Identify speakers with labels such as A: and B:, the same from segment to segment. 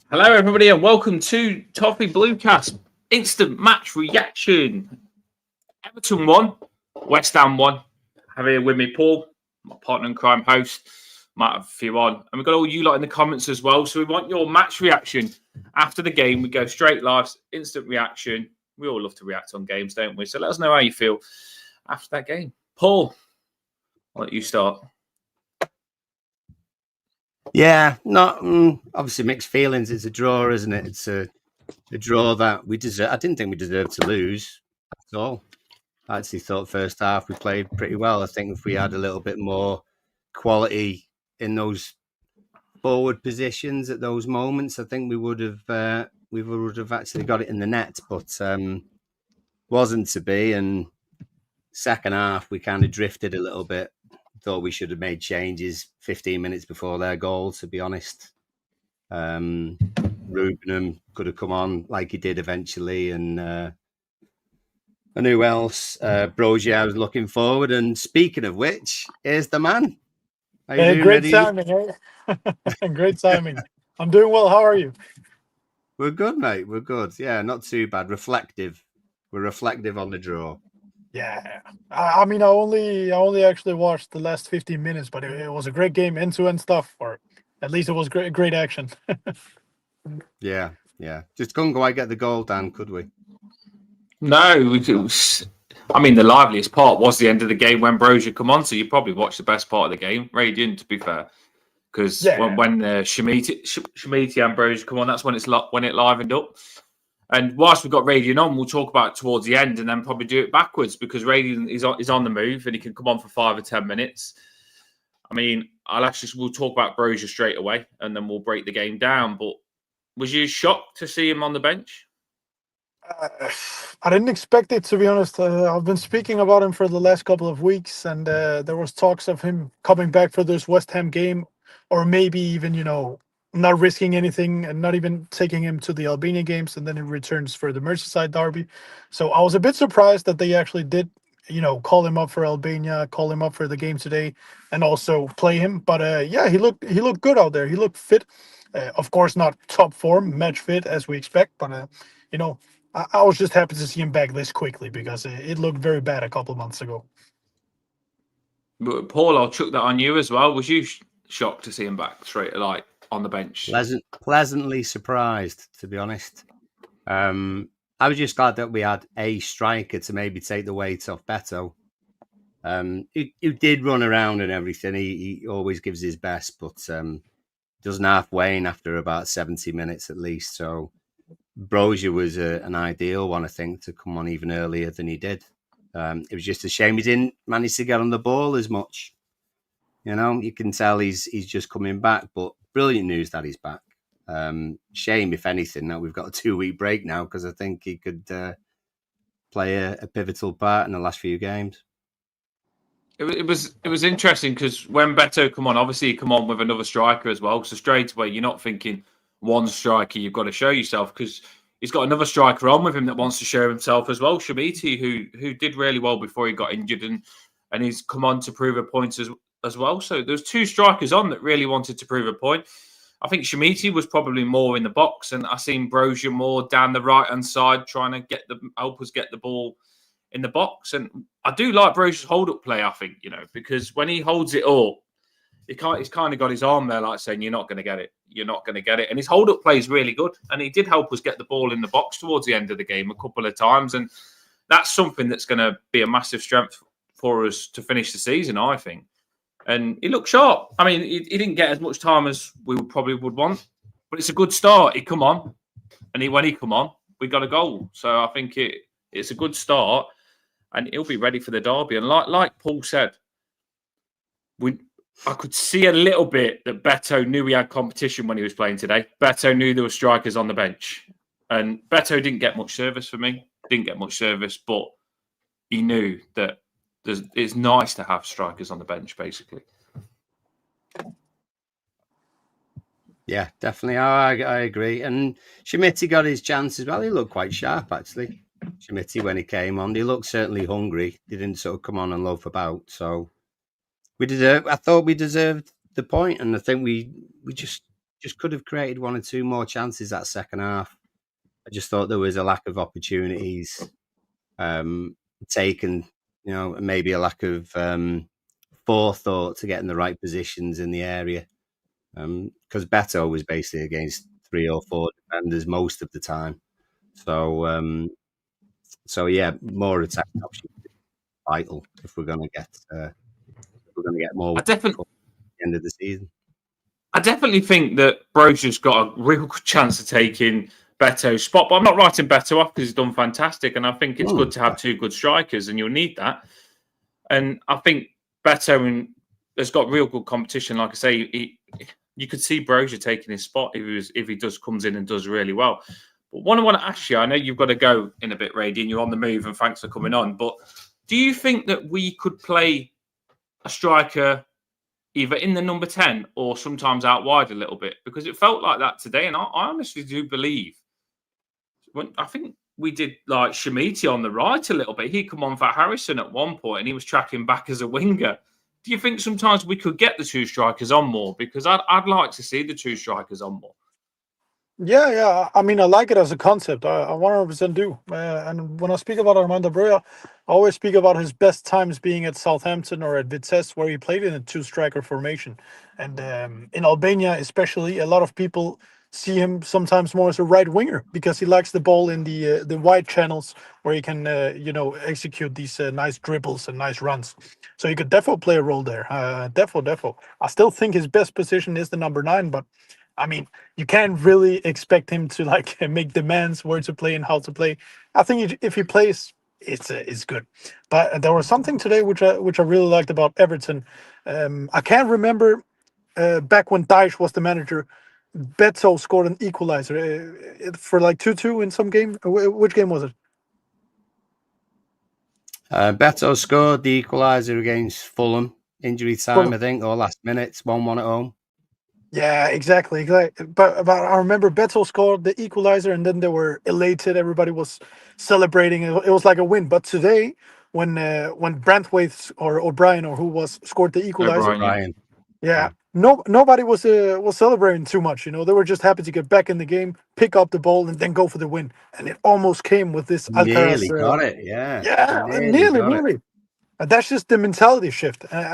A: Hello, everybody, and welcome to Toffee Bluecast Instant Match Reaction. Everton won, West Ham won. Have here with me, Paul, my partner and crime host. Might have a few on, and we've got all you lot in the comments as well. So we want your match reaction after the game. We go straight live, instant reaction. We all love to react on games, don't we? So let us know how you feel after that game. Paul, I'll let you start.
B: Yeah, not obviously mixed feelings. It's a draw, isn't it? It's a draw that we deserve. I didn't think we deserved to lose at all. I actually thought first half we played pretty well. I think if we had a little bit more quality in those forward positions at those moments, I think we would have actually got it in the net. But wasn't to be. And second half we kind of drifted a little bit. Thought we should have made changes 15 minutes before their goal, to be honest. Rubenham could have come on like he did eventually, and who else? Broja, I was looking forward. And speaking of which, here's the man. How you doing,
C: Great
B: Eddie?
C: timing, eh? Great timing. I'm doing well. How are you?
B: We're good, mate. We're good. Yeah, not too bad. Reflective. We're reflective on the draw.
C: Yeah. I mean, I only actually watched the last 15 minutes, but it was a great game, end-to-end stuff, or at least it was great action.
B: Yeah. Just couldn't quite get the goal, Dan, could we?
A: No, it was. I mean, the liveliest part was the end of the game when Broja come on. So you probably watched the best part of the game. Radiant, to be fair, because
C: Yeah.
A: when Shemiti and Broja come on, that's when when it livened up. And whilst we've got Radiant on, we'll talk about it towards the end and then probably do it backwards because Radiant is on the move and he can come on for 5 or 10 minutes. I mean, we'll talk about Broja straight away and then we'll break the game down. But was you shocked to see him on the bench?
C: I didn't expect it, to be honest. I've been speaking about him for the last couple of weeks, and there was talks of him coming back for this West Ham game, or maybe even, not risking anything and not even taking him to the Albania games, and then he returns for the Merseyside derby. So I was a bit surprised that they actually did, call him up for Albania, call him up for the game today, and also play him. But yeah, he looked good out there. He looked fit. Of course, not top form, match fit as we expect, but you know. I was just happy to see him back this quickly because it looked very bad a couple of months ago.
A: But Paul, I'll chuck that on you as well. Was you shocked to see him back straight, like on the bench?
B: Pleasantly surprised, to be honest. I was just glad that we had a striker to maybe take the weight off Beto. He did run around and everything. He always gives his best, but doesn't half wane after about 70 minutes at least. So Broja was an ideal one, I think, to come on even earlier than he did. It was just a shame he didn't manage to get on the ball as much. You can tell he's just coming back, but brilliant news that he's back. Shame, if anything, that we've got a 2-week break now because I think he could play a pivotal part in the last few games.
A: It was interesting because when Beto come on, obviously he come on with another striker as well. So straight away, you're not thinking one striker. You've got to show yourself because he's got another striker on with him that wants to show himself as well. Shamiti, who did really well before he got injured, and he's come on to prove a point as well. So there's 2 strikers on that really wanted to prove a point. I think Shamiti was probably more in the box, and I seen Broja more down the right hand side trying to help us get the ball in the box. And I do like Broja's hold-up play, I think, because when he holds it up, he's kind of got his arm there like saying, you're not going to get it. You're not going to get it. And his hold-up play is really good. And he did help us get the ball in the box towards the end of the game a couple of times. And that's something that's going to be a massive strength for us to finish the season, I think. And he looked sharp. I mean, he didn't get as much time as we probably would want, but it's a good start. He come on, and when he come on, we got a goal. So I think it's a good start, and he'll be ready for the derby. And like Paul said, I could see a little bit that Beto knew he had competition when he was playing today. Beto knew there were strikers on the bench, and Beto didn't get much service for me. Didn't get much service, but he knew that it's nice to have strikers on the bench, basically.
B: Yeah, definitely. I agree. And Shamiti got his chance as well. He looked quite sharp, actually. Shamiti, when he came on, he looked certainly hungry. He didn't sort of come on and loaf about. So I thought we deserved the point, and I think we just just could have created one or two more chances that second half. I just thought there was a lack of opportunities taken, maybe a lack of forethought to get in the right positions in the area. Because Beto was basically against 3 or 4 defenders most of the time. So yeah, more attacking options is vital if we're going to get more
A: I definitely.
B: at the end of the season.
A: I definitely think that Broja's got a real good chance of taking Beto's spot, but I'm not writing Beto off because he's done fantastic, and I think it's good to have 2 good strikers, and you'll need that. And I think Beto has got real good competition. Like I say, you could see Broja taking his spot if he comes in and does really well. But one I want to ask you, I know you've got to go in a bit, Rady, and you're on the move, and thanks for coming on. But do you think that we could play a striker either in the number 10 or sometimes out wide a little bit? Because it felt like that today, and I honestly do believe I think we did like Shamiti on the right a little bit. He'd come on for Harrison at one point and he was tracking back as a winger. Do you think sometimes we could get the 2 strikers on more? Because I'd like to see the 2 strikers on more.
C: Yeah. I mean, I like it as a concept. I 100% do. And when I speak about Armando Broja, I always speak about his best times being at Southampton or at Vitesse, where he played in a 2-striker formation. And in Albania, especially, a lot of people see him sometimes more as a right winger because he likes the ball in the wide channels where he can, execute these nice dribbles and nice runs. So he could definitely play a role there. Defo. I still think his best position is the number 9, but I mean, you can't really expect him to like make demands where to play and how to play. I think if he plays, it's good. But there was something today which I really liked about Everton. I can't remember back when Daesh was the manager. Beto scored an equalizer for like 2-2 in some game. Which game was it?
B: Beto scored the equaliser against Fulham, injury time, I think, or last minute, 1-1 at home.
C: Yeah, exactly. But I remember Beto scored the equalizer, and then they were elated. Everybody was celebrating. It was like a win. But today, when Brantwaite or O'Brien or who was scored the equalizer,
B: O'Brien.
C: yeah, nobody was celebrating too much. They were just happy to get back in the game, pick up the ball, and then go for the win. And it almost came with this Alcaraz.
B: Nearly got it, yeah.
C: Yeah, nearly. That's just the mentality shift. And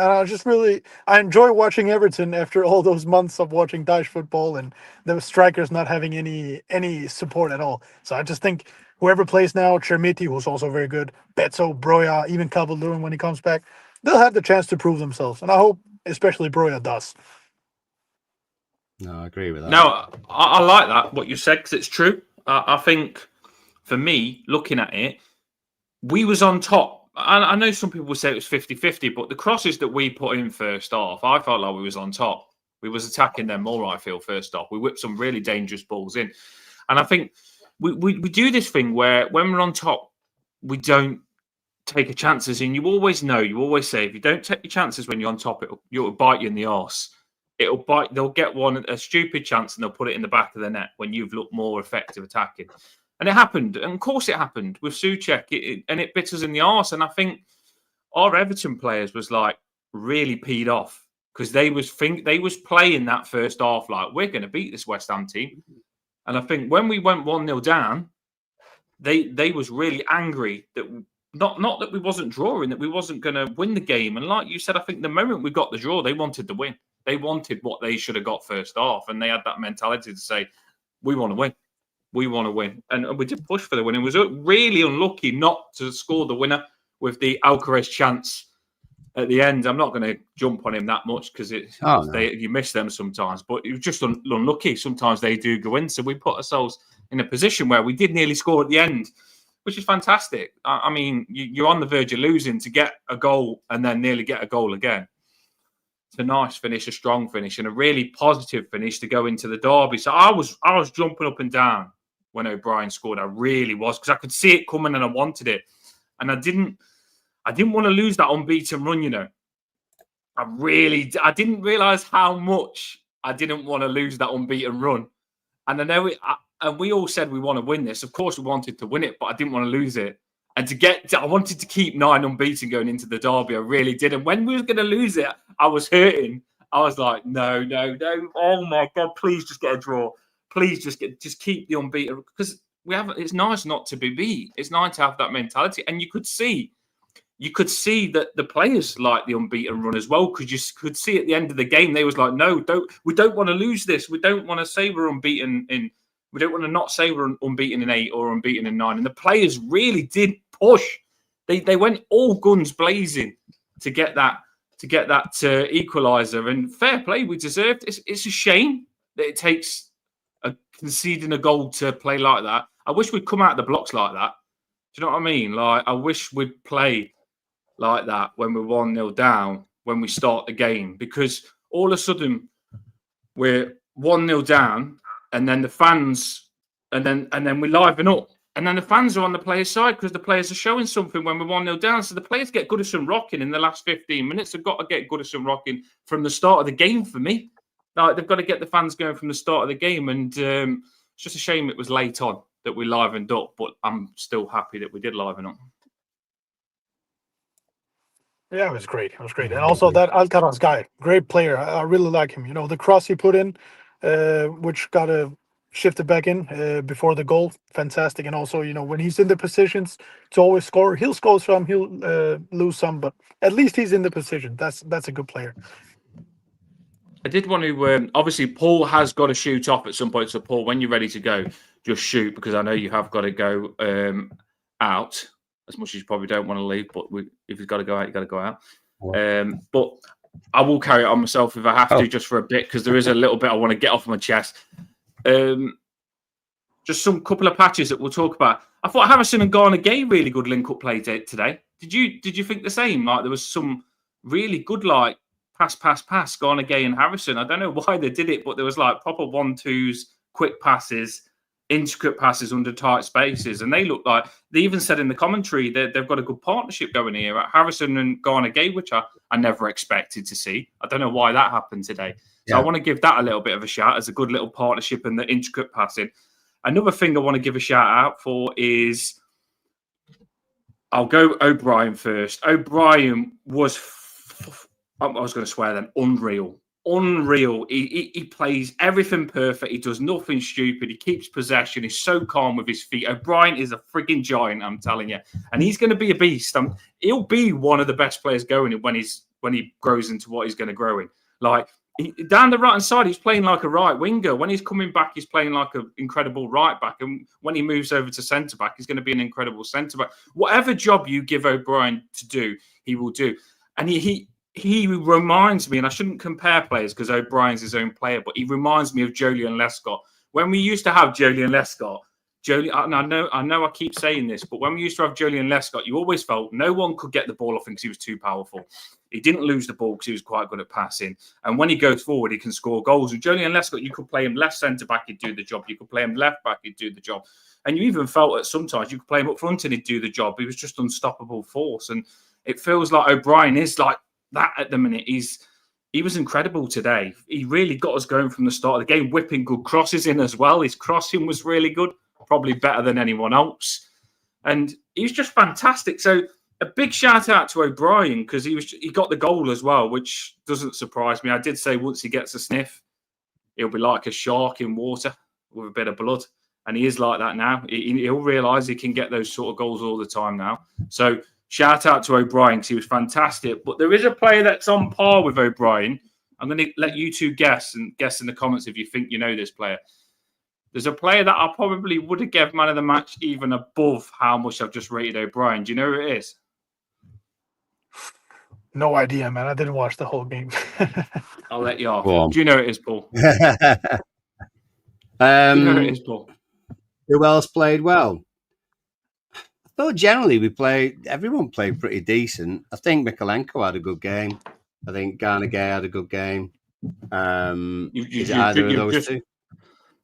C: I enjoy watching Everton after all those months of watching Daesh football and the strikers not having any support at all. So I just think whoever plays now, Chermiti, who's also very good, Beto, Broja, even Calvert-Lewin when he comes back, they'll have the chance to prove themselves. And I hope especially Broja does.
B: No, I agree with that.
A: No, I like that, what you said, because it's true. I think, for me, looking at it, we was on top. I know some people would say it was 50-50, but the crosses that we put in first half, I felt like we was on top. We was attacking them more, I feel, first half. We whipped some really dangerous balls in. And I think we do this thing where when we're on top, we don't take chances. And you always say, if you don't take your chances when you're on top, it'll bite you in the arse. It'll bite. They'll get a stupid chance and they'll put it in the back of the net when you've looked more effective attacking. And it happened. And of course it happened with Souček. And it bit us in the arse. And I think our Everton players was like really peed off because they was playing that first half like, we're going to beat this West Ham team. And I think when we went 1-0 down, they was really angry that not that we wasn't drawing, that we wasn't going to win the game. And like you said, I think the moment we got the draw, they wanted the win. They wanted what they should have got first half. And they had that mentality to say, we want to win. We want to win. And we did push for the win. It was really unlucky not to score the winner with the Alcaraz chance at the end. I'm not going to jump on him that much because you miss them sometimes. But it was just unlucky. Sometimes they do go in. So we put ourselves in a position where we did nearly score at the end, which is fantastic. I mean, you're on the verge of losing to get a goal and then nearly get a goal again. It's a nice finish, a strong finish, and a really positive finish to go into the derby. So I was jumping up and down when O'Brien scored. I really was, because I could see it coming and I wanted it. And I didn't want to lose that unbeaten run, I didn't realise how much I didn't want to lose that unbeaten run. And I know and we all said we want to win this. Of course, we wanted to win it, but I didn't want to lose it. And I wanted to keep 9 unbeaten going into the derby. I really did. And when we were going to lose it, I was hurting. I was like, no. Oh my God, please just get a draw. Please just keep the unbeaten, because it's nice not to be beat. It's nice to have that mentality. And you could see that the players like the unbeaten run as well, because you could see at the end of the game, they was like, no, we don't want to lose this. We don't want to say we're unbeaten we don't want to not say we're unbeaten in 8 or unbeaten in 9. And the players really did push. They went all guns blazing to get that equaliser. And fair play, we deserved. It's a shame that it takes conceding a goal to play like that. I wish we'd come out of the blocks like that. Do you know what I mean? Like, I wish we'd play like that when we're 1-0 down when we start the game, because all of a sudden we're 1-0 down, and then the fans, and then we liven up, and then the fans are on the players' side because the players are showing something when we're 1-0 down. So the players get Goodison rocking in the last 15 minutes. They've got to get Goodison rocking from the start of the game for me. Like, they've got to get the fans going from the start of the game, and it's just a shame it was late on that we livened up, but I'm still happy that we did liven up.
C: Yeah, it was great. It was great. And also that Alcaraz guy, great player. I really like him. You know, the cross he put in, which got shifted back in before the goal, fantastic. And also, you know, when he's in the positions to always score, he'll score some, he'll lose some, but at least he's in the position. That's a good player.
A: I did want to, obviously, Paul has got to shoot off at some point. So, Paul, when you're ready to go, just shoot, because I know you have got to go out, as much as you probably don't want to leave. But if you've got to go out, you've got to go out. But I will carry it on myself if I have to, just for a bit, because there is a little bit I want to get off my chest. Just some couple of patches that we'll talk about. I thought Harrison and Garner gave really good link-up play today. Did you think the same? Like, there was some really good, like, pass, Garner, Gay and Harrison. I don't know why they did it, but there was like proper 1-2s, quick passes, intricate passes under tight spaces. And they look like, they even said in the commentary that they've got a good partnership going here at Harrison and Garner Gay, which I never expected to see. I don't know why that happened today. So I want to give that a little bit of a shout as a good little partnership and the intricate passing. Another thing I want to give a shout out for is, I'll go O'Brien first. O'Brien was, I was going to swear then, unreal. He plays everything perfect. He does nothing stupid. He keeps possession. He's so calm with his feet. O'Brien is a frigging giant, I'm telling you. And he's going to be a beast. He'll be one of the best players going when he grows into what he's going to grow in. Like, down the right-hand side, he's playing like a right winger. When he's coming back, he's playing like an incredible right back. And when he moves over to centre-back, he's going to be an incredible centre-back. Whatever job you give O'Brien to do, he will do. And he reminds me, and I shouldn't compare players because O'Brien's his own player, but he reminds me of Joleon Lescott. When we used to have Joleon Lescott, I know I keep saying this, but when we used to have Joleon Lescott, you always felt no one could get the ball off him because he was too powerful. He didn't lose the ball because he was quite good at passing. And when he goes forward, he can score goals. And Joleon Lescott, you could play him left centre-back, he'd do the job. You could play him left-back, he'd do the job. And you even felt that sometimes you could play him up front and he'd do the job. He was just unstoppable force. And it feels like O'Brien is like that at the minute. He was incredible today. He really got us going from the start of the game, whipping good crosses in as well. His crossing was really good, probably better than anyone else. And he was just fantastic. So a big shout out to O'Brien, because he got the goal as well, which doesn't surprise me. I did say once he gets a sniff, he'll be like a shark in water with a bit of blood. And he is like that now. He'll realise he can get those sort of goals all the time now. So shout out to O'Brien, because he was fantastic. But there is a player that's on par with O'Brien. I'm going to let you two guess in the comments if you think you know this player. There's a player that I probably would have given man of the match even above how much I've just rated O'Brien. Do you know who it is?
C: No idea, man. I didn't watch the whole game.
A: I'll let you off. Do you know who it is, Paul?
B: Do you
A: know who it is, Paul?
B: Who else played well? I thought generally everyone played pretty decent. I think Mikolenko had a good game. I think Garner Gay had a good game. Either of those two?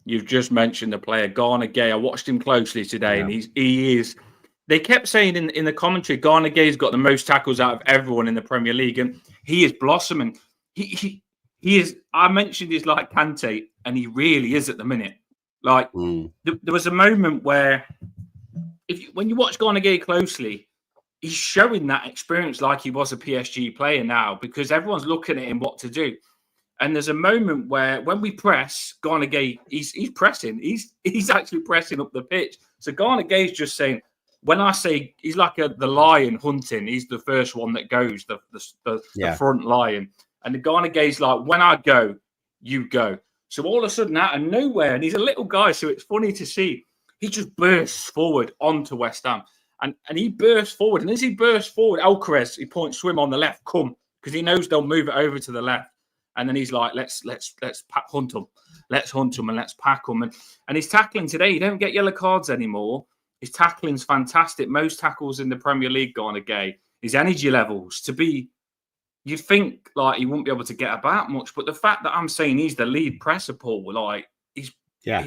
A: You've just mentioned the player, Garner Gay. I watched him closely today, and he is. They kept saying in the commentary, Garner Gay's got the most tackles out of everyone in the Premier League, and he is blossoming. He is. I mentioned he's like Kante, and he really is at the minute. Like there was a moment where, when you watch Garner Gay closely, he's showing that experience like he was a PSG player now, because everyone's looking at him what to do. And there's a moment where when we press, Garner Gay, he's pressing. He's actually pressing up the pitch. So Garner Gay's just saying, when I say he's like the lion hunting, he's the first one that goes, the front lion. And the Garner Gay's like, when I go, you go. So all of a sudden, out of nowhere, and he's a little guy, so it's funny to see, he just bursts forward onto West Ham. And he bursts forward. And as he bursts forward, Alcaraz, he points to him on the left, come, because he knows they'll move it over to the left. And then he's like, let's hunt them. Let's hunt them and let's pack them. And his tackling today, you don't get yellow cards anymore. His tackling's fantastic. Most tackles in the Premier League Garner Gay. His energy levels to be, you'd think like he wouldn't be able to get about much. But the fact that I'm saying he's the lead presser, Paul, like he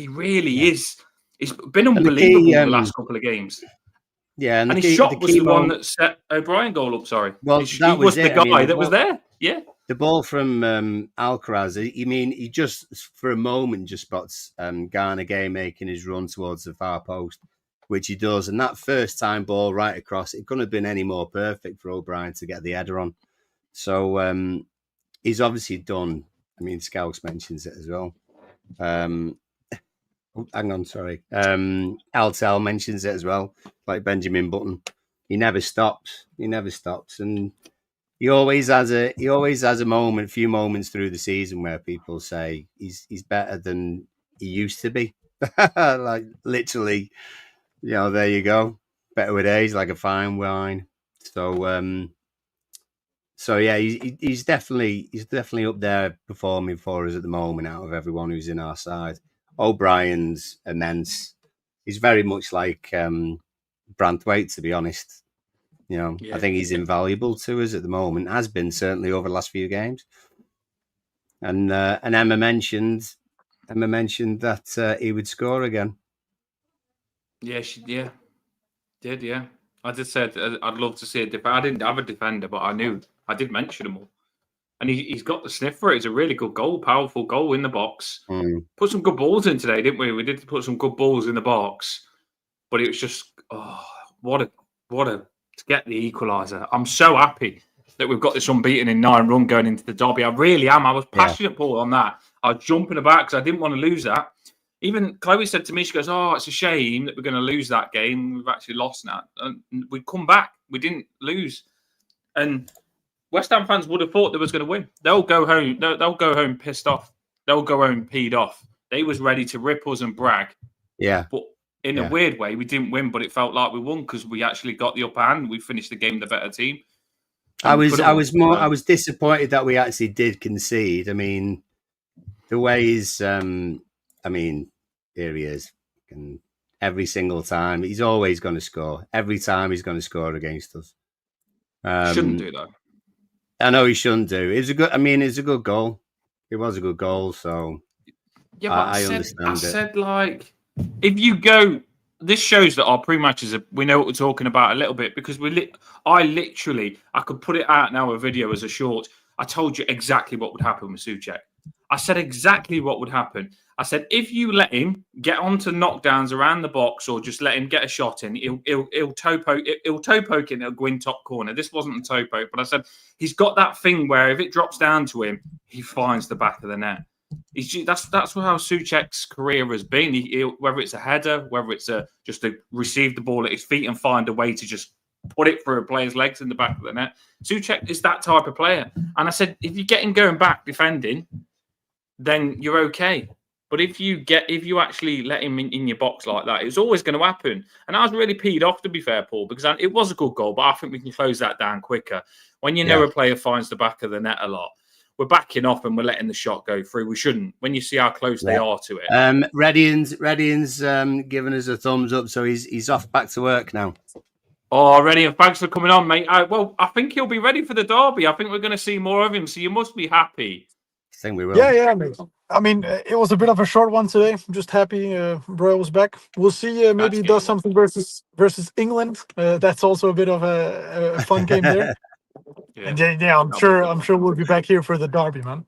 A: really is. He's been unbelievable the last couple of games.
B: Yeah,
A: and his shot was the one that set O'Brien goal up. Sorry,
B: well,
A: he was the guy that was there. Yeah.
B: The ball from Alcaraz, he just, for a moment, just spots Garner Gay making his run towards the far post, which he does. And that first time ball right across, it couldn't have been any more perfect for O'Brien to get the header on. So he's obviously done. I mean, Scouts mentions it as well. Hang on, sorry. Altel mentions it as well, like Benjamin Button. He never stops. And he always has a moment, few moments through the season where people say he's better than he used to be. Like literally, there you go. Better with age, like a fine wine. So yeah, he's definitely up there performing for us at the moment out of everyone who's in our side. O'Brien's immense. He's very much like Branthwaite, to be honest. I think he's invaluable to us at the moment. Has been certainly over the last few games. And Emma mentioned that he would score again.
A: Yeah, she did. Yeah, I just said I'd love to see a defender. I didn't have a defender, but I did mention them all. And he's got the sniff for it. It's a really good goal, powerful goal in the box. Put some good balls in today, didn't we? We did put some good balls in the box, but it was just what a to get the equaliser. I'm so happy that we've got this unbeaten in 9 run going into the derby. I really am. I was passionate, Paul, on that. I was jumping about because I didn't want to lose that. Even Chloe said to me, she goes, it's a shame that we're going to lose that game. We've actually lost that. And we come back. We didn't lose. And West Ham fans would have thought they was going to win. They'll go home. They'll go home pissed off. They'll go home peed off. They was ready to rip us and brag.
B: Yeah.
A: But in a weird way, we didn't win, but it felt like we won because we actually got the upper hand. We finished the game the better team.
B: I was disappointed that we actually did concede. I mean, the way he's, here he is, and every single time he's always going to score. Every time he's going to score against us.
A: Shouldn't do though.
B: I know he shouldn't do. It's a good goal. It was a good goal. So
A: yeah, but I
B: understand.
A: I said like, if you go, this shows that our pre-matches we know what we're talking about a little bit because I could put it out now a video as a short. I told you exactly what would happen with Souček. I said exactly what would happen. I said if you let him get onto knockdowns around the box or just let him get a shot in, he'll toe poke it, and it'll go in top corner. This wasn't a toe poke, but I said he's got that thing where if it drops down to him, he finds the back of the net. That's how Souček's career has been. Whether it's a header, whether it's just to receive the ball at his feet and find a way to just put it through a player's legs in the back of the net. Souček is that type of player. And I said, if you get him going back defending, then you're okay. But if you actually let him in your box like that, it's always going to happen. And I was really peed off, to be fair, Paul, because it was a good goal, but I think we can close that down quicker. When a player finds the back of the net a lot, we're backing off and we're letting the shot go through. We shouldn't. When you see how close they are to it.
B: Redian's giving us a thumbs up, so he's off back to work now.
A: Oh, Redian, thanks for coming on, mate. I think he'll be ready for the derby. I think we're going to see more of him, so you must be happy.
B: I think we will.
C: Yeah, mate. I mean, it was a bit of a short one today. I'm just happy Broja was back. We'll see. Maybe he does something versus England. That's also a bit of a fun game there. And I'm sure we'll be back here for the derby, man.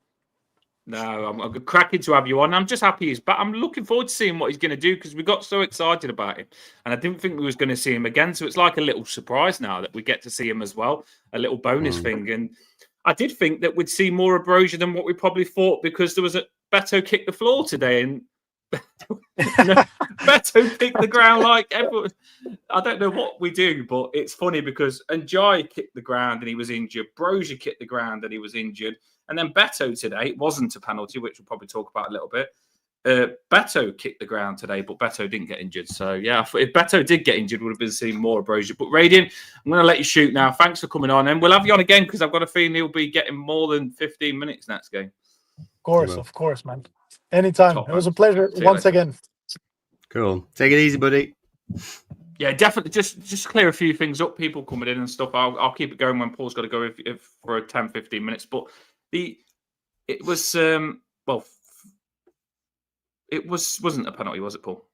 A: No, I'm cracking to have you on. I'm just happy he's back. I'm looking forward to seeing what he's going to do because we got so excited about him. And I didn't think we was going to see him again. So it's like a little surprise now that we get to see him as well. A little bonus thing. And I did think that we'd see more of Broja than what we probably thought, because there was a Beto kicked the floor today, and Beto picked the ground like everyone. I don't know what we do, but it's funny because Njai kicked the ground and he was injured. Broja kicked the ground and he was injured. And then Beto today, it wasn't a penalty, which we'll probably talk about a little bit. Beto kicked the ground today, but Beto didn't get injured. So, yeah, if Beto did get injured, would have been seeing more of Broja. But, Radiant, I'm going to let you shoot now. Thanks for coming on. And we'll have you on again, because I've got a feeling he'll be getting more than 15 minutes next game.
C: Of course, man. Anytime.
A: Top,
C: it was a pleasure once again.
B: Cool. Take it easy, buddy.
A: Yeah, definitely. Just clear a few things up. People coming in and stuff. I'll keep it going when Paul's got to go if for 10, 15 minutes. But it wasn't a penalty, was it, Paul?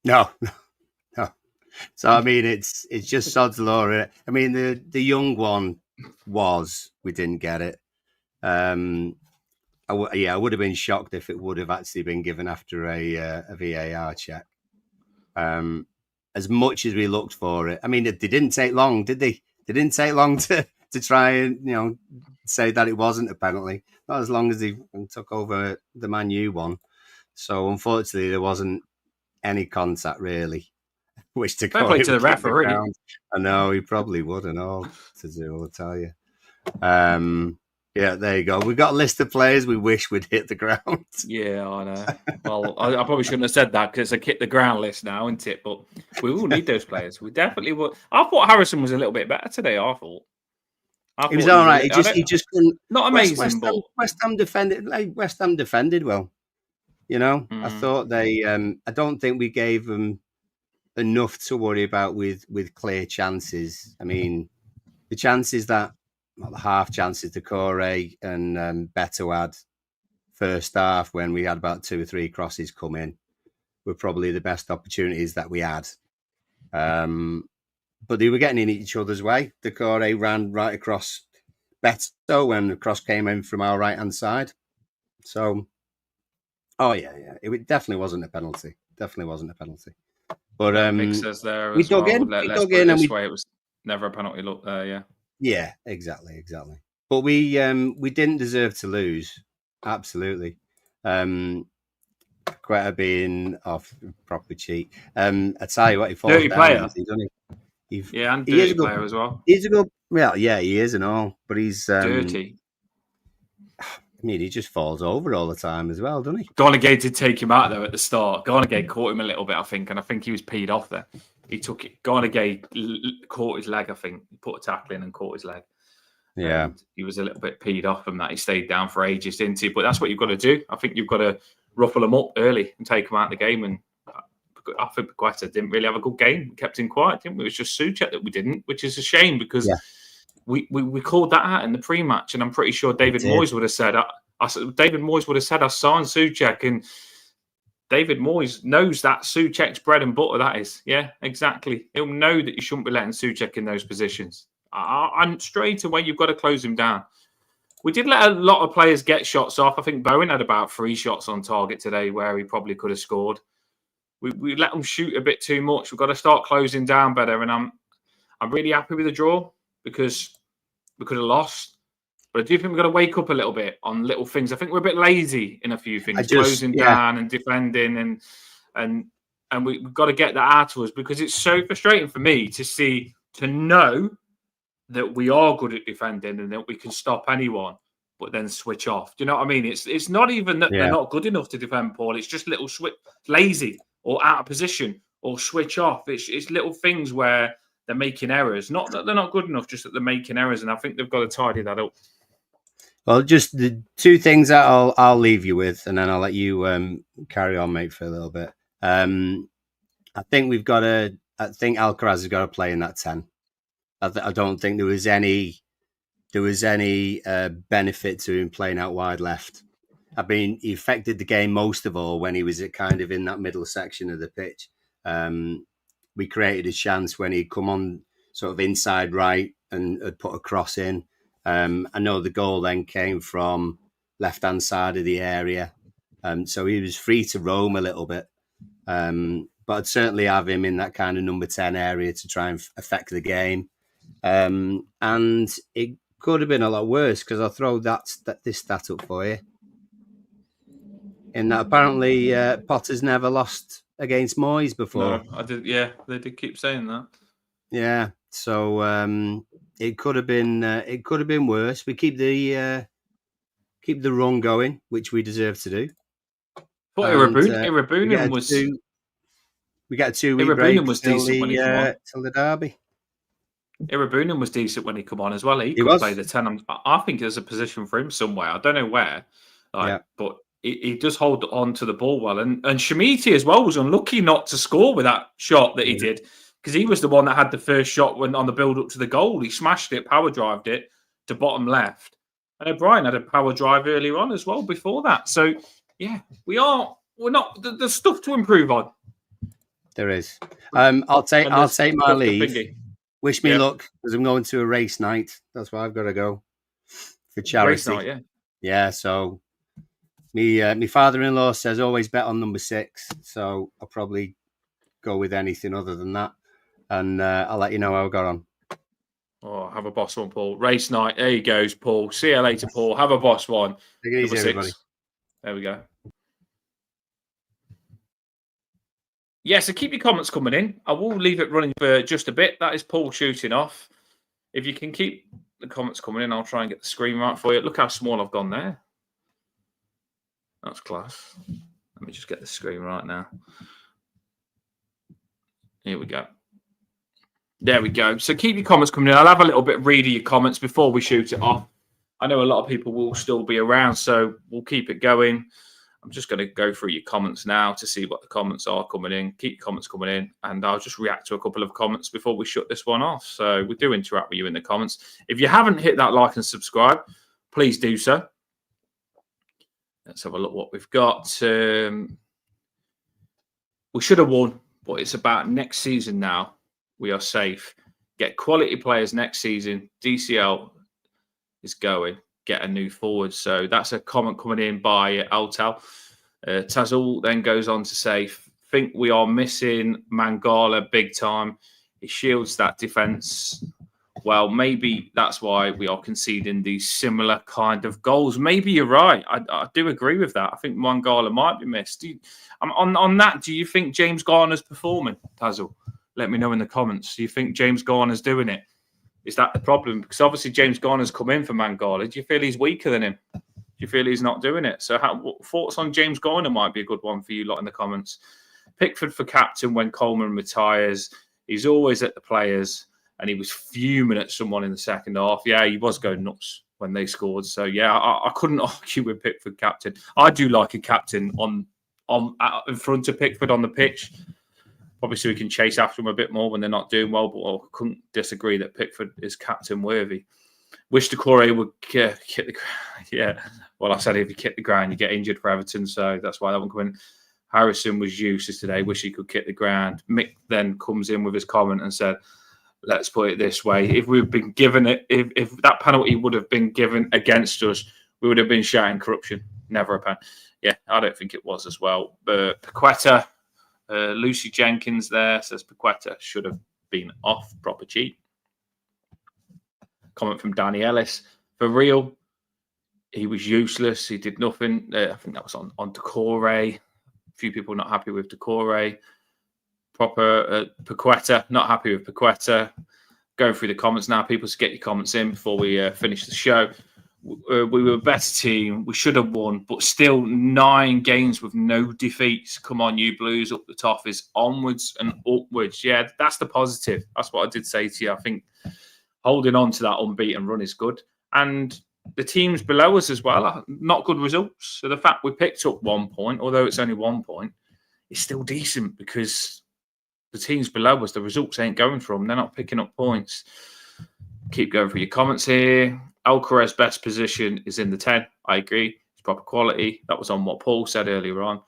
B: No. So I mean, it's just sod's law. I mean, the young one we didn't get it. I would have been shocked if it would have actually been given after a VAR check. As much as we looked for it, I mean, they didn't take long, did they? They didn't take long to try and say that it wasn't a penalty. Not as long as they took over the Man U one. So unfortunately, there wasn't any contact really. Which to
A: fair play to the referee.
B: I know he probably would and all to do. I'll tell you. Yeah, there you go. We've got a list of players we wish we'd hit the ground.
A: Yeah, I know. Well, I probably shouldn't have said that, because it's a hit the ground list now, isn't it? But we will need those players. We definitely will. I thought Harrison was a little bit better today. I thought
B: he was all right. He just couldn't.
A: Not amazing, but
B: West Ham defended well. I thought they. I don't think we gave them enough to worry about with clear chances. I mean, the chances that. The half chances to Corey and Beto had first half, when we had about 2 or 3 crosses come in, were probably the best opportunities that we had. But they were getting in each other's way. The Corey ran right across Beto when the cross came in from our right hand side. So, it definitely wasn't a penalty. But
A: Mick says there
B: we
A: as
B: dug
A: well.
B: in.
A: Let's
B: we
A: put
B: dug
A: it
B: in,
A: this
B: and
A: way. It was never a penalty look there. Yeah.
B: Yeah, exactly. But we didn't deserve to lose. Absolutely. Quetta being off proper cheat. I tell you what, he falls
A: dirty
B: down.
A: Player.
B: Doesn't he?
A: Yeah, and dirty player as well.
B: He's a good. Well, yeah, he is and all, but he's
A: dirty.
B: I mean, he just falls over all the time as well, doesn't he?
A: Garnegate did take him out though at the start. Garnegate caught him a little bit, I think, and I think he was peed off there. He took it. Garnegate caught his leg, I think. He put a tackle in and caught his leg.
B: Yeah.
A: And he was a little bit peed off from that. He stayed down for ages, didn't he? But that's what you've got to do. I think you've got to ruffle him up early and take him out of the game. And I think Quetta didn't really have a good game. We kept him quiet, didn't we? It was just Souček that we didn't, which is a shame, because we called that out in the pre-match. And I'm pretty sure David Moyes would have said, I signed Souček, and David Moyes knows that Souček's bread and butter, that is. Yeah, exactly. He'll know that you shouldn't be letting Souček in those positions. And straight away, you've got to close him down. We did let a lot of players get shots off. I think Bowen had about 3 shots on target today where he probably could have scored. We let them shoot a bit too much. We've got to start closing down better. And I'm really happy with the draw, because we could have lost. But I do think we've got to wake up a little bit on little things. I think we're a bit lazy in a few things, closing down and defending, and we've got to get that out of us, because it's so frustrating for me to know that we are good at defending and that we can stop anyone, but then switch off. Do you know what I mean? It's not even that they're not good enough to defend, Paul. It's just little lazy or out of position or switch off. It's little things where they're making errors. Not that they're not good enough, just that they're making errors. And I think they've got to tidy that up.
B: Well, just the 2 things that I'll leave you with, and then I'll let you carry on, mate, for a little bit. I think Alcaraz has got to play in that 10. I don't think there was any benefit to him playing out wide left. I mean, he affected the game most of all when he was kind of in that middle section of the pitch. We created a chance when he'd come on sort of inside right and had put a cross in. I know the goal then came from left-hand side of the area. So he was free to roam a little bit. But I'd certainly have him in that kind of number 10 area to try and affect the game. And could have been a lot worse because I'll throw this stat up for you. In that apparently Potter's never lost against Moyes before.
A: No, I did. Yeah, they did keep saying that.
B: Yeah, so it could have been worse. We keep the run going, which we deserve to do.
A: But
B: And,
A: Irabunen was
B: we get a 2-week
A: Irabunen
B: break
A: was
B: till
A: decent when he came on.
B: till the derby.
A: Irabunen was decent when he come on as well. He could
B: was.
A: play the 10. I think there's a position for him somewhere. I don't know where. But he does hold on to the ball well. And Shamiti as well was unlucky not to score with that shot that he did, because he was the one that had the first shot when on the build up to the goal. He smashed it, power drived it to bottom left. And O'Brien had a power drive earlier on as well before that. So yeah, we're not. There's stuff to improve on.
B: There is. I'll take my leave. Wish me luck, because I'm going to a race night. That's why I've got to go for charity.
A: Race night, yeah.
B: Yeah, so my father-in-law says always bet on number 6, so I'll probably go with anything other than that, and I'll let you know how I got on.
A: Oh, have a boss one, Paul. Race night. There he goes, Paul. See you later, Paul. Have a boss one.
B: Take it easy, everybody.
A: There we go. Yeah, so keep your comments coming in. I will leave it running for just a bit. That is Paul shooting off. If you can keep the comments coming in, I'll try and get the screen right for you. Look how small I've gone there. That's class. Let me just get the screen right now. Here we go. There we go. So keep your comments coming in. I'll have a little bit of read of your comments before we shoot it off. I know a lot of people will still be around, so we'll keep it going. I'm just going to go through your comments now to see what the comments are coming in. Keep your comments coming in, and I'll just react to a couple of comments before we shut this one off. So we do interact with you in the comments. If you haven't hit that like and subscribe, please do so. Let's have a look what we've got. We should have won, but it's about next season now. We are safe. Get quality players next season. DCL is going. Get a new forward. So that's a comment coming in by Altal. Tazul then goes on to say, think we are missing Mangala big time. He shields that defence. Well, maybe that's why we are conceding these similar kind of goals. Maybe you're right. I do agree with that. I think Mangala might be missed. On that, do you think James Garner's performing, Tazul? Let me know in the comments. Do you think James Garner's doing it? Is that the problem? Because obviously James Garner's come in for Mangala. Do you feel he's weaker than him? Do you feel he's not doing it? So what thoughts on James Garner might be a good one for you lot in the comments. Pickford for captain when Coleman retires. He's always at the players, and he was fuming at someone in the second half. Yeah, he was going nuts when they scored. So yeah, I couldn't argue with Pickford captain. I do like a captain on in front of Pickford on the pitch. Probably so we can chase after them a bit more when they're not doing well, but I couldn't disagree that Pickford is captain worthy. Wish Decore would kick the ground. Yeah, well, I said if you kick the ground, you get injured for Everton, so that's why that one coming. Harrison was useless today. Wish he could kick the ground. Mick then comes in with his comment and said, let's put it this way. If we've been given it, if that penalty would have been given against us, we would have been shouting corruption. Never a penalty. Yeah, I don't think it was as well. But Paqueta, Lucy Jenkins there says Paqueta should have been off, proper cheat. Comment from Danny Ellis. For real, he was useless. He did nothing. I think that was on Decore. A few people not happy with Decore. Proper Paqueta, not happy with Paqueta. Going through the comments now, people, to get your comments in before we finish the show. We were a better team. We should have won, but still 9 games with no defeats. Come on, you Blues, up the top is onwards and upwards. Yeah, that's the positive. That's what I did say to you. I think holding on to that unbeaten run is good. And the teams below us as well are not good results. So the fact we picked up 1 point, although it's only 1 point, is still decent because the teams below us, the results ain't going for them. They're not picking up points. Keep going through your comments here. Alcaraz's best position is in the 10. I agree. It's proper quality. That was on what Paul said earlier on.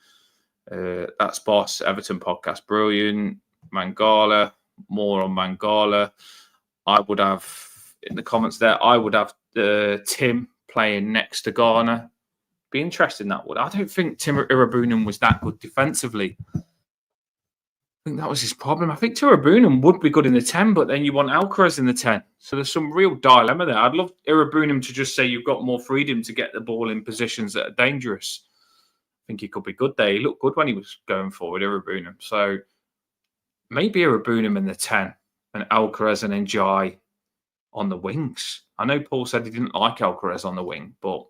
A: That's Boss. Everton podcast. Brilliant. Mangala. More on Mangala. I would have, in the comments there, I would have Tim playing next to Garner. Be interesting, that would. I don't think Tim Irabunen was that good defensively. think that was his problem. I think Irabunum would be good in the 10, but then you want Alcaraz in the 10. So there's some real dilemma there. I'd love Irabunum to just say you've got more freedom to get the ball in positions that are dangerous. I think he could be good there. He looked good when he was going forward, Irabunum. So maybe Irabunum in the 10 and Alcaraz and Njai on the wings. I know Paul said he didn't like Alcaraz on the wing, but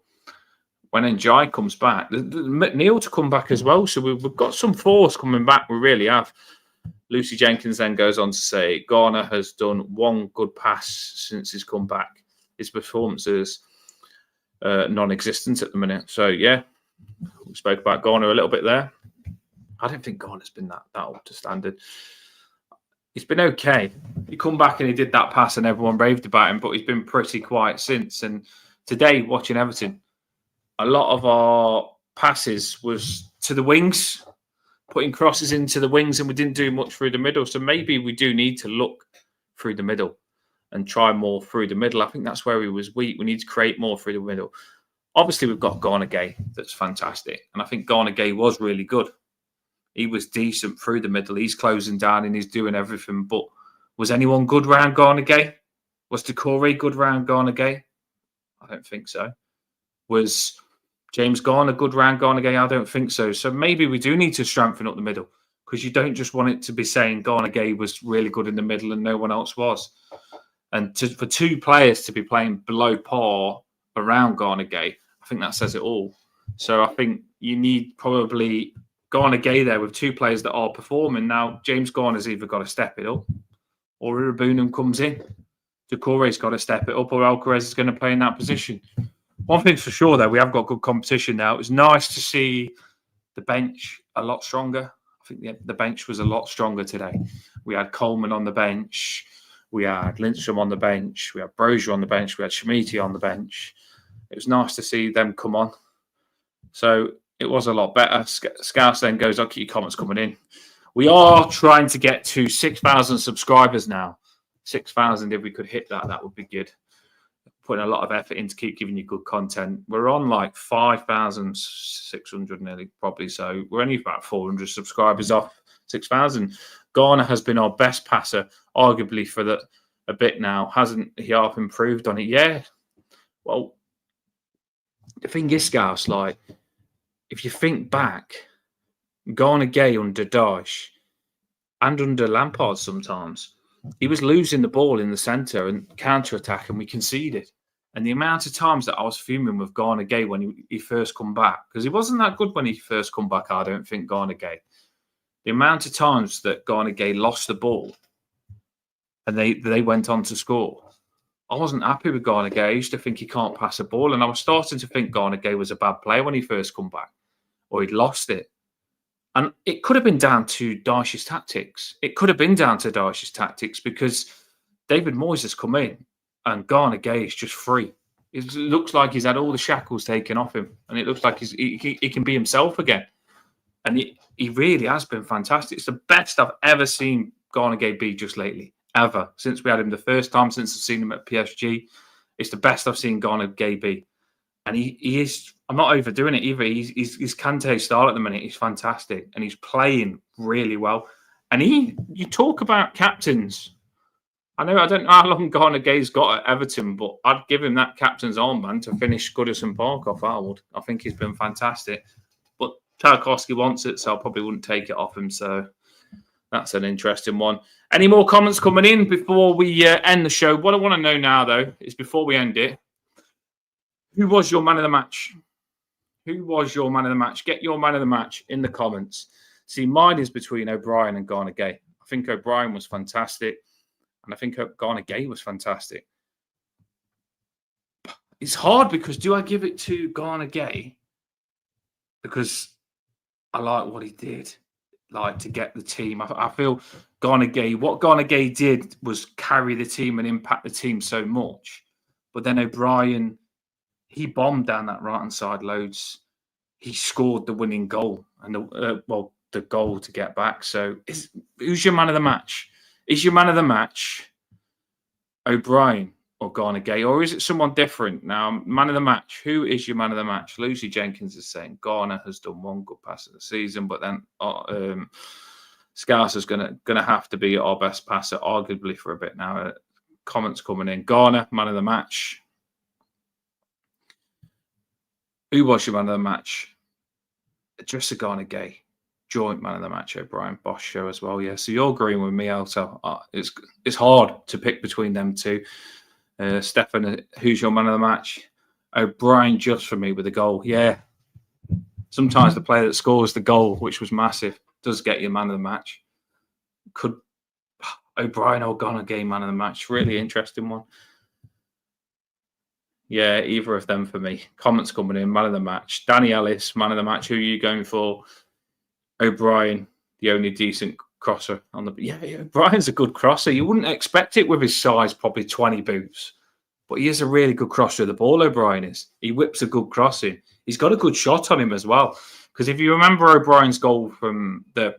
A: when Njai comes back, McNeil to come back as well. So we've got some force coming back. We really have. Lucy Jenkins then goes on to say, Garner has done one good pass since he's come back. His performance is non-existent at the minute. So, yeah, we spoke about Garner a little bit there. I don't think Garner's been that up to standard. He's been okay. He come back and he did that pass and everyone raved about him, but he's been pretty quiet since. And today, watching Everton, a lot of our passes was to the wings, putting crosses into the wings, and we didn't do much through the middle. So maybe we do need to look through the middle and try more through the middle. I think that's where he was weak. We need to create more through the middle. Obviously, we've got Garner Gay that's fantastic. And I think Garner Gay was really good. He was decent through the middle. He's closing down and he's doing everything. But was anyone good round Garner Gay? Was Decore good round Garner Gay? I don't think so. Was James Garner good round Garner Gay? I don't think so. So maybe we do need to strengthen up the middle, because you don't just want it to be saying Garner Gay was really good in the middle and no one else was. And for two players to be playing below par around Garner Gay, I think that says it all. So I think you need probably Garner Gay there with two players that are performing. Now, James Garner's either got to step it up or Irabunum comes in. Decore's got to step it up or Alcaraz is going to play in that position. One thing's for sure, though, we have got good competition now. It was nice to see the bench a lot stronger. I think the bench was a lot stronger today. We had Coleman on the bench. We had Lindstrom on the bench. We had Broja on the bench. We had Schmidti on the bench. It was nice to see them come on. So it was a lot better. Scouse then goes, I'll keep your comments coming in. We are trying to get to 6,000 subscribers now. 6,000, if we could hit that, that would be good. Putting a lot of effort in to keep giving you good content. We're on like 5,600 nearly, probably. So we're only about 400 subscribers off 6,000. Garner has been our best passer, arguably for a bit now. Hasn't he half improved on it? Yeah. Well, the thing is, Scouse, like, if you think back, Garner Gay under Daesh and under Lampard sometimes, he was losing the ball in the centre and counter-attack, and we conceded. And the amount of times that I was fuming with Garner Gay when he first come back, because he wasn't that good when he first come back, I don't think, Garner Gay. The amount of times that Garner Gay lost the ball and they went on to score, I wasn't happy with Garner Gay. I used to think he can't pass a ball, and I was starting to think Garner Gay was a bad player when he first come back, or he'd lost it. And it could have been down to Daesh's tactics. It could have been down to Daesh's tactics, because David Moyes has come in and Garner Gay is just free. It looks like he's had all the shackles taken off him, and it looks like he can be himself again. And he really has been fantastic. It's the best I've ever seen Garner Gay be just lately, ever. Since we had him the first time, since I've seen him at PSG, it's the best I've seen Garner Gay be. And he is, I'm not overdoing it either. He's Kante style at the minute. He's fantastic. And he's playing really well. And you talk about captains. I don't know how long Garner Gay's got at Everton, but I'd give him that captain's armband to finish Goodison Park off. I think he's been fantastic. But Tarkowski wants it, so I probably wouldn't take it off him. So that's an interesting one. Any more comments coming in before we end the show? What I want to know now, though, is before we end it, who was your man of the match? Who was your man of the match? Get your man of the match in the comments. See, mine is between O'Brien and Garner Gay. I think O'Brien was fantastic, and I think Garner Gay was fantastic. It's hard, because do I give it to Garner Gay because I like what he did, like to get the team. I feel Garner Gay, what Garner Gay did was carry the team and impact the team so much. But then O'Brien, he bombed down that right-hand side loads. He scored the winning goal and the goal to get back. So who's your man of the match? Is your man of the match O'Brien or Garner Gay, or is it someone different? Now, man of the match, who is your man of the match? Lucy Jenkins is saying Garner has done one good pass of the season, but then Scarcer's gonna have to be our best passer, arguably, for a bit now. Comments coming in. Garner, man of the match. Who was your man of the match? Just a Garner Gay. Joint man of the match, O'Brien. Bosch show as well. Yeah, so you're agreeing with me, Alto. It's hard to pick between them two. Stefan, who's your man of the match? O'Brien just for me with a goal. Yeah. Sometimes the player that scores the goal, which was massive, does get you man of the match. Could O'Brien or Garner Gay man of the match? Really interesting one. Yeah, either of them for me. Comments coming in, man of the match. Danny Ellis, man of the match. Who are you going for? O'Brien, the only decent crosser on the... Yeah, O'Brien's a good crosser. You wouldn't expect it with his size, probably 20 boots. But he is a really good crosser of the ball, O'Brien is. He whips a good crossing. He's got a good shot on him as well. Because if you remember O'Brien's goal from the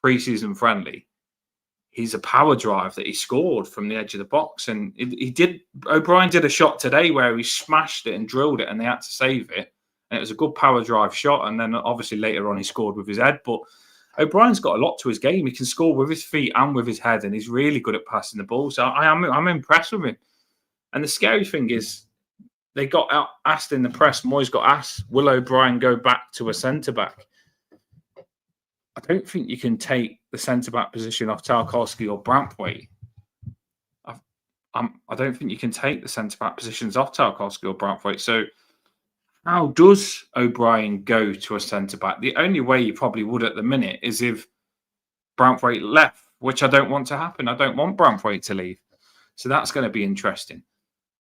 A: pre-season friendly, he's a power drive that he scored from the edge of the box. And O'Brien did a shot today where he smashed it and drilled it and they had to save it. And it was a good power drive shot. And then obviously later on he scored with his head. But O'Brien's got a lot to his game. He can score with his feet and with his head. And he's really good at passing the ball. So I'm impressed with him. And the scary thing is, they got asked in the press, Moyes got asked, will O'Brien go back to a centre-back? I don't think you can take the centre-back position off Tarkowski or Branthwaite. I don't think you can take the centre-back positions off Tarkowski or Branthwaite. So how does O'Brien go to a centre-back? The only way you probably would at the minute is if Branthwaite left, which I don't want to happen. I don't want Branthwaite to leave. So that's going to be interesting.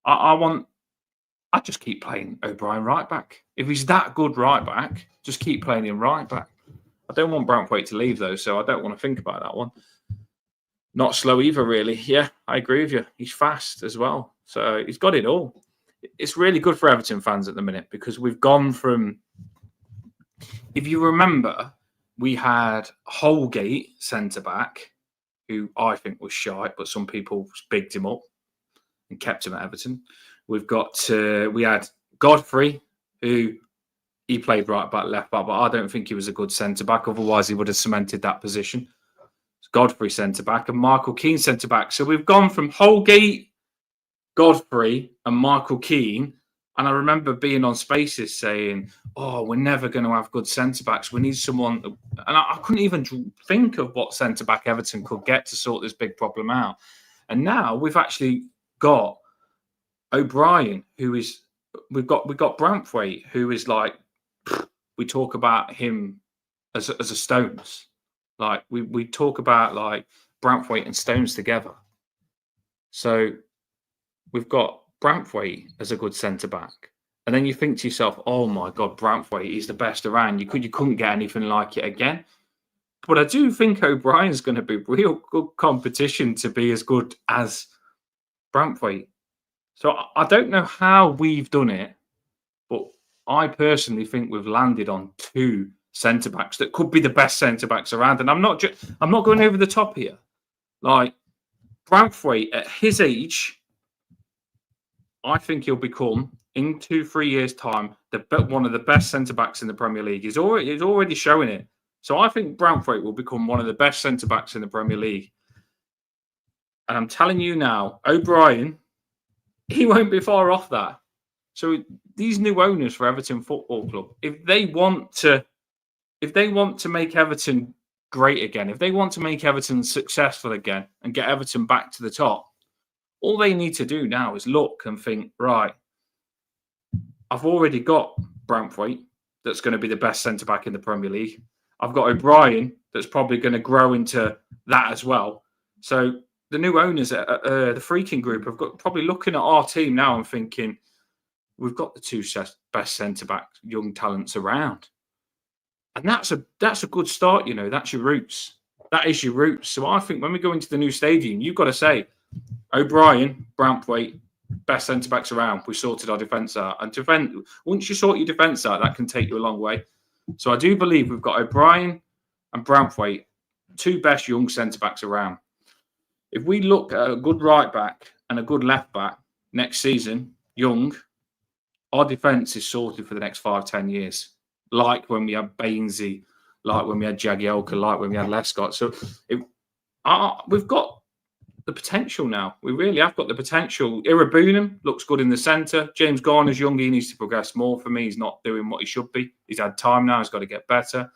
A: I just keep playing O'Brien right back. If he's that good right back, just keep playing him right back. I don't want Branthwaite to leave, though, so I don't want to think about that one. Not slow either, really. Yeah, I agree with you. He's fast as well. So he's got it all. It's really good for Everton fans at the minute because we've gone from... If you remember, we had Holgate centre-back, who I think was shy, but some people bigged him up and kept him at Everton. We had Godfrey, who he played right back, left back, but I don't think he was a good centre back. Otherwise, he would have cemented that position. It's Godfrey centre back and Michael Keane centre back. So we've gone from Holgate, Godfrey, and Michael Keane. And I remember being on Spaces saying, "Oh, we're never going to have good centre backs. We need someone." And I couldn't even think of what centre back Everton could get to sort this big problem out. And now we've actually got O'Brien, who is we've got Branthwaite, who is like we talk about him as a Stones, like we talk about like Branthwaite and Stones together. So we've got Branthwaite as a good centre back, and then you think to yourself, "Oh my God, Branthwaite, he's the best around. You couldn't get anything like it again." But I do think O'Brien's going to be real good competition to be as good as Branthwaite. So I don't know how we've done it, but I personally think we've landed on two centre-backs that could be the best centre-backs around. And I'm not going over the top here. Like, Branthwaite, at his age, I think he'll become, in 2-3 years' time, one of the best centre-backs in the Premier League. He's already showing it. So I think Branthwaite will become one of the best centre-backs in the Premier League. And I'm telling you now, O'Brien... he won't be far off that. So these new owners for Everton Football Club, if they want to make Everton great again, if they want to make Everton successful again and get Everton back to the top, all they need to do now is look and think, right, I've already got Branthwaite that's going to be the best centre-back in the Premier League. I've got O'Brien that's probably going to grow into that as well. So the new owners at the Freaking Group have got probably looking at our team now and thinking, we've got the two best centre-back young talents around. And that's a good start, you know. That's your roots. That is your roots. So I think when we go into the new stadium, you've got to say, O'Brien, Branthwaite, best centre-backs around. We sorted our defence out. And once you sort your defence out, that can take you a long way. So I do believe we've got O'Brien and Branthwaite, two best young centre-backs around. If we look at a good right back and a good left back next season, young, our defence is sorted for the next 5-10 years. Like when we had Bainesy, like when we had Jagielka, like when we had Lescott. So we've got the potential now. We really have got the potential. Irabunum looks good in the centre. James Garner's young. He needs to progress more for me. He's not doing what he should be. He's had time now. He's got to get better.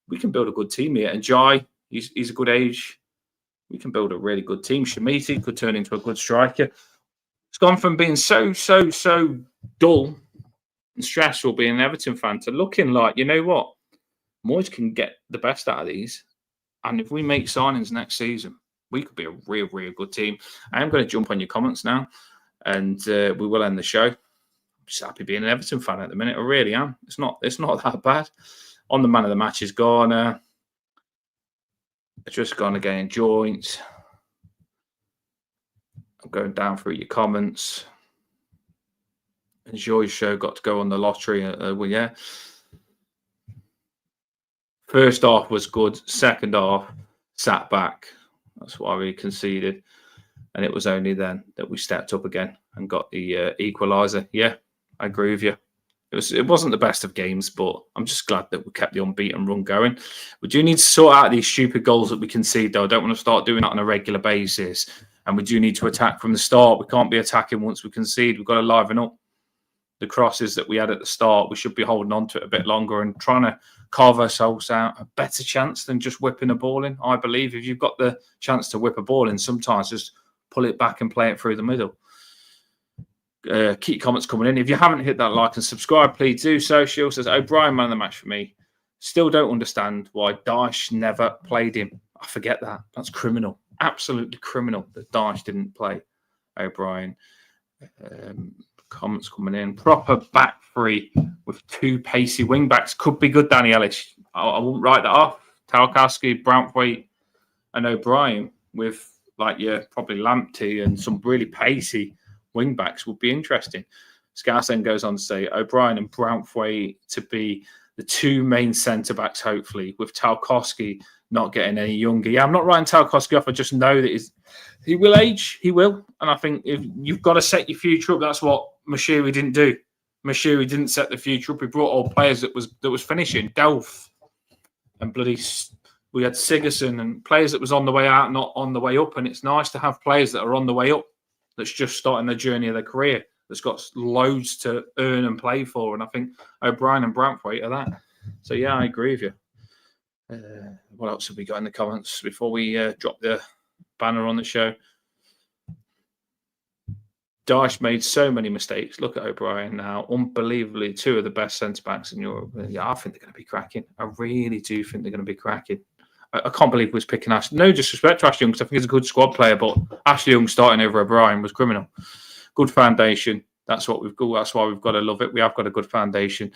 A: We can build a good team here. And Jai, he's a good age. We can build a really good team. Shamiti could turn into a good striker. It's gone from being so dull and stressful being an Everton fan to looking like, you know what? Moyes can get the best out of these. And if we make signings next season, we could be a real good team. I am going to jump on your comments now, and we will end the show. I'm just happy being an Everton fan at the minute. I really am. It's not that bad. On the man of the match is Garner. It's just gone again. Joints. I'm going down through your comments. Enjoy show. Got to go on the lottery. Well, yeah. First half was good. Second half, sat back. That's why we conceded. And it was only then that we stepped up again and got the equaliser. Yeah, I agree with you. It wasn't the best of games, but I'm just glad that we kept the unbeaten run going. We do need to sort out these stupid goals that we concede, though. I don't want to start doing that on a regular basis. And we do need to attack from the start. We can't be attacking once we concede. We've got to liven up the crosses that we had at the start. We should be holding on to it a bit longer and trying to carve ourselves out a better chance than just whipping a ball in. I believe if you've got the chance to whip a ball in, sometimes just pull it back and play it through the middle. Keep comments coming in. If you haven't hit that like and subscribe, please do so. Shield says, O'Brien, man of the match for me. Still don't understand why Dyche never played him. I forget that. That's criminal. Absolutely criminal that Dyche didn't play O'Brien. Comments coming in. Proper back three with two pacey wing backs. Could be good, Danny Ellis. I wouldn't write that off. Tarkowski, Brownthwaite, and O'Brien with probably Lamptey and some really pacey wing backs would be interesting. Scarsen goes on to say O'Brien and Brownthwaite to be the two main centre backs, hopefully, with Tarkowski not getting any younger. Yeah, I'm not writing Tarkowski off. I just know that he will age. He will. And I think if you've got to set your future up, that's what Mashiri didn't do. Mashiri didn't set the future up. He brought all players that was finishing. Delph and we had Sigerson and players that was on the way out, not on the way up. And it's nice to have players that are on the way up, that's just starting the journey of their career, that's got loads to earn and play for. And I think O'Brien and Brownthwaite are that. So, yeah, I agree with you. What else have we got in the comments before we drop the banner on the show? Dyche made so many mistakes. Look at O'Brien now. Unbelievably, two of the best centre-backs in Europe. Yeah, I think they're going to be cracking. I really do think they're going to be cracking. I can't believe we was picking Ashley. No disrespect to Ashley Young, because I think he's a good squad player, but Ashley Young starting over O'Brien was criminal. Good foundation. That's what we've got. That's why we've got to love it. We have got a good foundation.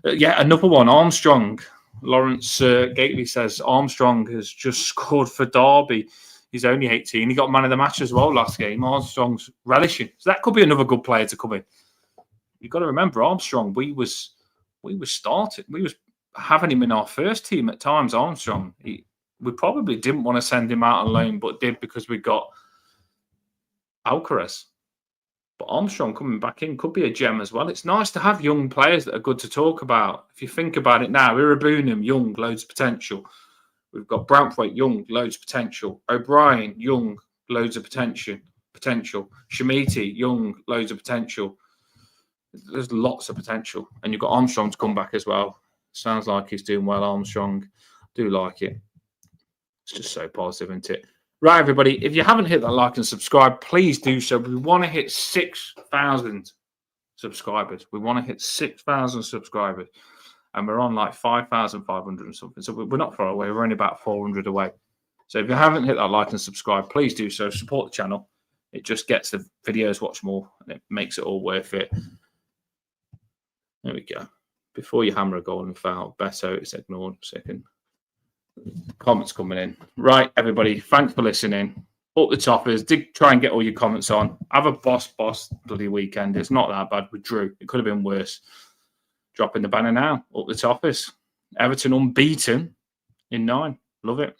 A: Yeah, another one, Armstrong. Lawrence Gately says Armstrong has just scored for Derby. He's only 18. He got man of the match as well last game. Armstrong's relishing. So that could be another good player to come in. You've got to remember, Armstrong, we was started. We was having him in our first team at times, Armstrong. We probably didn't want to send him out on loan, but did because we got Alcaraz. But Armstrong coming back in could be a gem as well. It's nice to have young players that are good to talk about. If you think about it now, Irabunum, young, loads of potential. We've got Brownthwaite, young, loads of potential. O'Brien, young, loads of potential. Shamiti, young, loads of potential. There's lots of potential. And you've got Armstrong to come back as well. Sounds like he's doing well, Armstrong. Do like it. It's just so positive, isn't it? Right, everybody, if you haven't hit that like and subscribe, please do so. We want to hit 6,000 subscribers. We want to hit 6,000 subscribers. And we're on like 5,500 and something. So we're not far away. We're only about 400 away. So if you haven't hit that like and subscribe, please do so. Support the channel. It just gets the videos watched more, and it makes it all worth it. There we go. Before you hammer a goal and foul, Beto is ignored. Second. Comments coming in. Right, everybody, thanks for listening. Up the toppers. Did try and get all your comments on. Have a boss bloody weekend. It's not that bad. We drew. It could have been worse. Dropping the banner now. Up the toppers. Everton unbeaten in 9. Love it.